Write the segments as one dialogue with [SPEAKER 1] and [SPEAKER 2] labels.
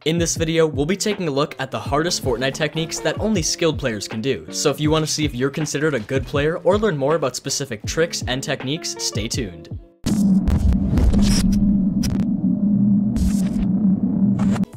[SPEAKER 1] In this video, we'll be taking a look at the hardest Fortnite techniques that only skilled players can do, so if you want to see if you're considered a good player or learn more about specific tricks and techniques, stay tuned.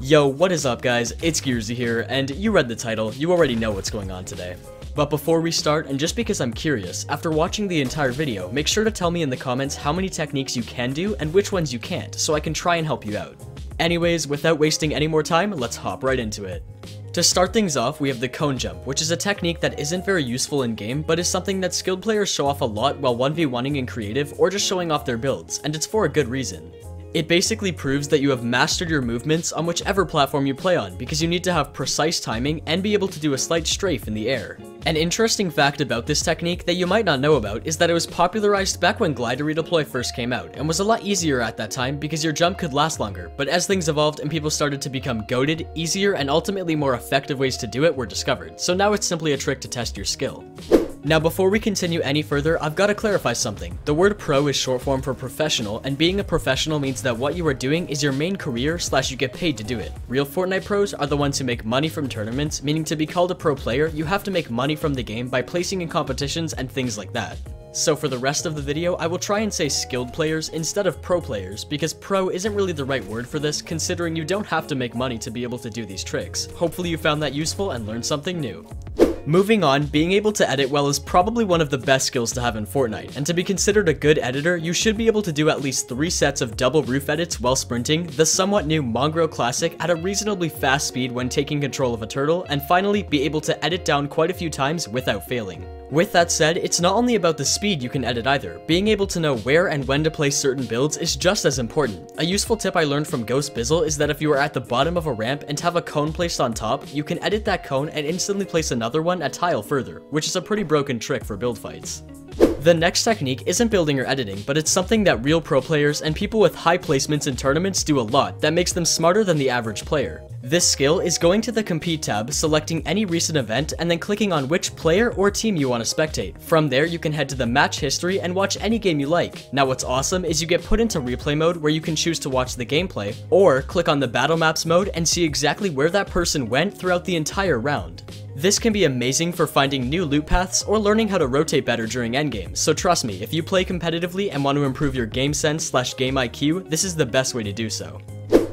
[SPEAKER 1] Yo, what is up guys, it's Geerzy here, and you read the title, you already know what's going on today. But before we start, and just because I'm curious, after watching the entire video, make sure to tell me in the comments how many techniques you can do and which ones you can't, so I can try and help you out. Anyways, without wasting any more time, let's hop right into it. To start things off, we have the cone jump, which is a technique that isn't very useful in game, but is something that skilled players show off a lot while 1v1ing in creative or just showing off their builds, and it's for a good reason. It basically proves that you have mastered your movements on whichever platform you play on, because you need to have precise timing and be able to do a slight strafe in the air. An interesting fact about this technique that you might not know about is that it was popularized back when glider redeploy first came out, and was a lot easier at that time because your jump could last longer, but as things evolved and people started to become goated, easier and ultimately more effective ways to do it were discovered, so now it's simply a trick to test your skill. Now before we continue any further, I've got to clarify something. The word pro is short form for professional, and being a professional means that what you are doing is your main career / you get paid to do it. Real Fortnite pros are the ones who make money from tournaments, meaning to be called a pro player, you have to make money from the game by placing in competitions and things like that. So for the rest of the video, I will try and say skilled players instead of pro players, because pro isn't really the right word for this, considering you don't have to make money to be able to do these tricks. Hopefully you found that useful and learned something new. Moving on, being able to edit well is probably one of the best skills to have in Fortnite, and to be considered a good editor, you should be able to do at least 3 sets of double roof edits while sprinting, the somewhat new Mongrel Classic at a reasonably fast speed when taking control of a turtle, and finally be able to edit down quite a few times without failing. With that said, it's not only about the speed you can edit either. Being able to know where and when to place certain builds is just as important. A useful tip I learned from Ghost Bizzle is that if you are at the bottom of a ramp and have a cone placed on top, you can edit that cone and instantly place another one a tile further, which is a pretty broken trick for build fights. The next technique isn't building or editing, but it's something that real pro players and people with high placements in tournaments do a lot that makes them smarter than the average player. This skill is going to the Compete tab, selecting any recent event, and then clicking on which player or team you want to spectate. From there, you can head to the match history and watch any game you like. Now what's awesome is you get put into replay mode where you can choose to watch the gameplay, or click on the battle maps mode and see exactly where that person went throughout the entire round. This can be amazing for finding new loot paths or learning how to rotate better during endgames, so trust me, if you play competitively and want to improve your game sense / game IQ, this is the best way to do so.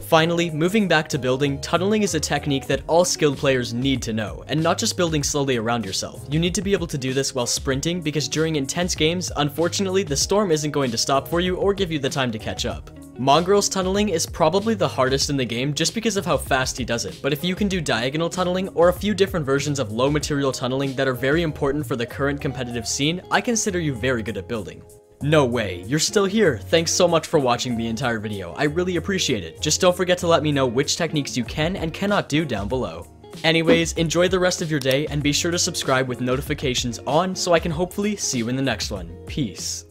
[SPEAKER 1] Finally, moving back to building, tunneling is a technique that all skilled players need to know, and not just building slowly around yourself. You need to be able to do this while sprinting, because during intense games, unfortunately, the storm isn't going to stop for you or give you the time to catch up. Mongrel's tunneling is probably the hardest in the game just because of how fast he does it, but if you can do diagonal tunneling or a few different versions of low material tunneling that are very important for the current competitive scene, I consider you very good at building. No way, you're still here. Thanks so much for watching the entire video. I really appreciate it. Just don't forget to let me know which techniques you can and cannot do down below. Anyways, enjoy the rest of your day and be sure to subscribe with notifications on so I can hopefully see you in the next one. Peace.